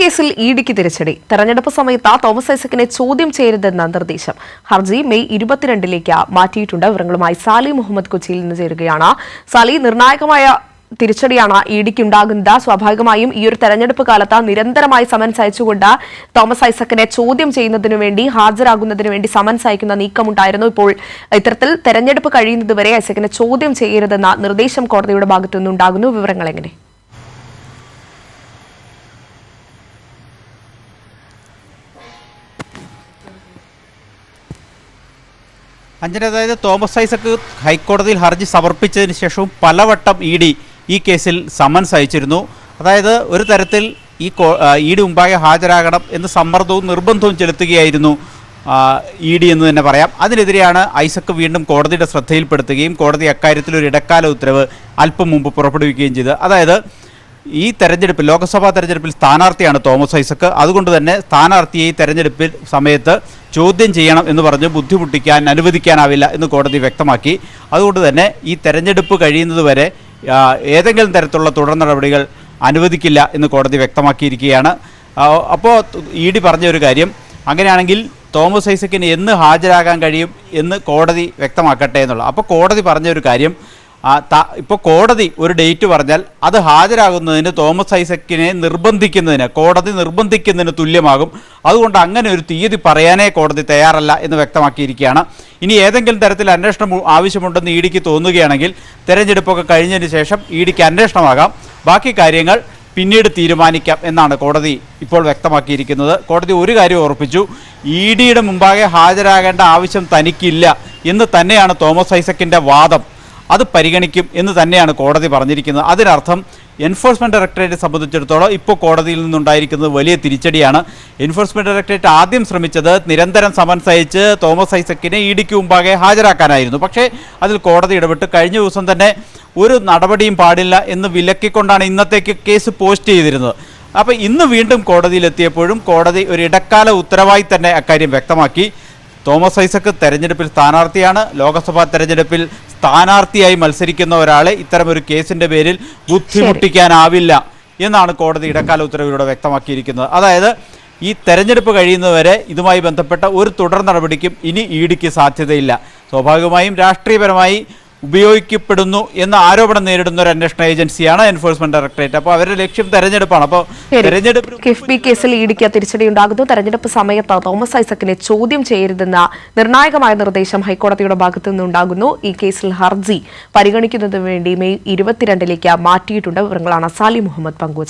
കേസിൽ ഇഡിക്ക് തിരിച്ചടി. തെരഞ്ഞെടുപ്പ് സമയത്ത് തോമസ് ഐസക്കിനെ ചോദ്യം ചെയ്യരുതെന്ന നിർദ്ദേശം. ഹർജി മെയ് 22 മാറ്റിയിട്ടുണ്ട്. വിവരങ്ങളുമായി സാലി മുഹമ്മദ് കൊച്ചിയിൽ നിന്ന് ചേരുകയാണ്. സാലി, നിർണായകമായ തിരിച്ചടിയാണ് ഇഡിക്ക് ഉണ്ടാകുന്നത്. സ്വാഭാവികമായും ഈ ഒരു തെരഞ്ഞെടുപ്പ് കാലത്ത് നിരന്തരമായി സമൻസ് അയച്ചുകൊണ്ട് തോമസ് ഐസക്കിനെ ചോദ്യം ചെയ്യുന്നതിനു വേണ്ടി, ഹാജരാകുന്നതിനു വേണ്ടി സമൻസ് അയക്കുന്ന നീക്കമുണ്ടായിരുന്നു. ഇപ്പോൾ ഇത്തരത്തിൽ തെരഞ്ഞെടുപ്പ് കഴിയുന്നതുവരെ ഐസക്കിനെ ചോദ്യം ചെയ്യരുതെന്ന നിർദ്ദേശം കോടതിയുടെ ഭാഗത്തുനിന്നുണ്ടാകുന്നു. വിവരങ്ങൾ എങ്ങനെ? അഞ്ജന, അതായത് തോമസ് ഐസക്ക് ഹൈക്കോടതിയിൽ ഹർജി സമർപ്പിച്ചതിന് ശേഷവും പലവട്ടം ഈ കേസിൽ സമൻസ് അയച്ചിരുന്നു. അതായത് ഒരു തരത്തിൽ ഇഡി മുമ്പാകെ ഹാജരാകണം എന്ന് സമ്മർദ്ദവും നിർബന്ധവും ചെലുത്തുകയായിരുന്നു ഇഡി എന്ന് തന്നെ പറയാം. അതിനെതിരെയാണ് ഐസക്ക് വീണ്ടും കോടതിയുടെ ശ്രദ്ധയിൽപ്പെടുത്തുകയും കോടതി അക്കാര്യത്തിൽ ഒരു ഇടക്കാല ഉത്തരവ് അല്പം മുമ്പ് പുറപ്പെടുവിക്കുകയും ചെയ്തത്. അതായത് ഈ തെരഞ്ഞെടുപ്പിൽ, ലോക്സഭാ തെരഞ്ഞെടുപ്പിൽ സ്ഥാനാർത്ഥിയാണ് തോമസ് ഐസക്ക്. അതുകൊണ്ട് തന്നെ സ്ഥാനാർത്ഥിയെ ഈ തെരഞ്ഞെടുപ്പിൽ സമയത്ത് ചോദ്യം ചെയ്യണം എന്ന് പറഞ്ഞ് ബുദ്ധിമുട്ടിക്കാൻ അനുവദിക്കാനാവില്ല എന്ന് കോടതി വ്യക്തമാക്കി. അതുകൊണ്ട് തന്നെ ഈ തെരഞ്ഞെടുപ്പ് കഴിയുന്നതുവരെ ഏതെങ്കിലും തരത്തിലുള്ള തുടർ നടപടികൾ അനുവദിക്കില്ല എന്ന് കോടതി വ്യക്തമാക്കിയിരിക്കുകയാണ്. അപ്പോൾ ഇഡി പറഞ്ഞ ഒരു കാര്യം, അങ്ങനെയാണെങ്കിൽ തോമസ് ഐസക്കിന് എന്ന് ഹാജരാകാൻ കഴിയും എന്ന് കോടതി വ്യക്തമാക്കട്ടെ എന്നുള്ള. അപ്പോൾ കോടതി പറഞ്ഞ ഒരു കാര്യം, ഇപ്പോൾ കോടതി ഒരു ഡേറ്റ് പറഞ്ഞാൽ അത് ഹാജരാകുന്നതിന് തോമസ് ഐസക്കിനെ കോടതി നിർബന്ധിക്കുന്നതിന് തുല്യമാകും. അതുകൊണ്ട് അങ്ങനെ ഒരു തീയതി പറയാനേ കോടതി തയ്യാറല്ല എന്ന് വ്യക്തമാക്കിയിരിക്കുകയാണ്. ഇനി ഏതെങ്കിലും തരത്തിൽ അന്വേഷണം ആവശ്യമുണ്ടെന്ന് ഇഡിക്ക് തോന്നുകയാണെങ്കിൽ തെരഞ്ഞെടുപ്പൊക്കെ കഴിഞ്ഞതിന് ശേഷം ഇഡിക്ക് അന്വേഷണമാകാം, ബാക്കി കാര്യങ്ങൾ പിന്നീട് തീരുമാനിക്കാം എന്നാണ് കോടതി ഇപ്പോൾ വ്യക്തമാക്കിയിരിക്കുന്നത്. കോടതി ഒരു കാര്യം ഉറപ്പിച്ചു, ഇഡിയുടെ മുമ്പാകെ ഹാജരാകേണ്ട ആവശ്യം തനിക്കില്ല എന്ന് തന്നെയാണ് തോമസ് ഐസക്കിൻ്റെ വാദം. അത് പരിഗണിക്കും എന്ന് തന്നെയാണ് കോടതി പറഞ്ഞിരിക്കുന്നത്. അതിനർത്ഥം എൻഫോഴ്സ്മെൻറ്റ് ഡയറക്ടറേറ്റ് സംബന്ധിച്ചിടത്തോളം ഇപ്പോൾ കോടതിയിൽ നിന്നുണ്ടായിരിക്കുന്നത് വലിയ തിരിച്ചടിയാണ്. എൻഫോഴ്സ്മെൻറ്റ് ഡയറക്ടറേറ്റ് ആദ്യം ശ്രമിച്ചത് നിരന്തരം സമൻസ് അയച്ച് തോമസ് ഐസക്കിനെ ഇഡിക്ക് മുമ്പാകെ ഹാജരാക്കാനായിരുന്നു. പക്ഷേ അതിൽ കോടതി ഇടപെട്ട് കഴിഞ്ഞ ദിവസം തന്നെ ഒരു നടപടിയും പാടില്ല എന്ന് വിലക്കിക്കൊണ്ടാണ് ഇന്നത്തേക്ക് കേസ് പോസ്റ്റ് ചെയ്തിരുന്നത്. അപ്പോൾ ഇന്ന് വീണ്ടും കോടതിയിലെത്തിയപ്പോഴും കോടതി ഒരു ഇടക്കാല ഉത്തരവായി തന്നെ അക്കാര്യം വ്യക്തമാക്കി. തോമസ് ഐസക്ക് തെരഞ്ഞെടുപ്പിൽ സ്ഥാനാർത്ഥിയാണ്. ലോക്സഭാ തെരഞ്ഞെടുപ്പിൽ സ്ഥാനാർത്ഥിയായി മത്സരിക്കുന്ന ഒരാളെ ഇത്തരമൊരു കേസിൻ്റെ പേരിൽ ബുദ്ധിമുട്ടിക്കാനാവില്ല എന്നാണ് കോടതി ഇടക്കാല ഉത്തരവിലൂടെ വ്യക്തമാക്കിയിരിക്കുന്നത്. അതായത് ഈ തെരഞ്ഞെടുപ്പ് കഴിയുന്നവരെ ഇതുമായി ബന്ധപ്പെട്ട ഒരു തുടർ നടപടിക്കും ഇനി ഇഡിക്ക് സാധ്യതയില്ല. സ്വാഭാവികമായും രാഷ്ട്രീയപരമായി ഉപയോഗിക്കപ്പെടുന്നു എന്ന ആരോപണം നേരിടുന്ന ഒരു അന്വേഷണ ഏജൻസിയാണ് എൻഫോഴ്സ്മെന്റ് ഡയറക്ടറേറ്റ്. അപ്പോൾ അവരുടെ ലക്ഷ്യം തെരഞ്ഞെടുപ്പാണ്. അപ്പോൾ കിഫ്ബി കേസിൽ ഇഡിക്ക് തിരിച്ചടി ഉണ്ടാകുന്നു. തെരഞ്ഞെടുപ്പ് സമയത്ത് തോമസ് ഐസക്കിനെ ചോദ്യം ചെയ്യരുതെന്ന നിർണായകമായ നിർദ്ദേശം ഹൈക്കോടതിയുടെ ഭാഗത്തു നിന്നുണ്ടാകുന്നു. ഈ കേസിൽ ഹർജി പരിഗണിക്കുന്നതിന് വേണ്ടി മെയ് 22 മാറ്റിയിട്ടുണ്ട്. വിവരങ്ങളാണ് സാലി മുഹമ്മദ് പങ്കുവച്ചത്.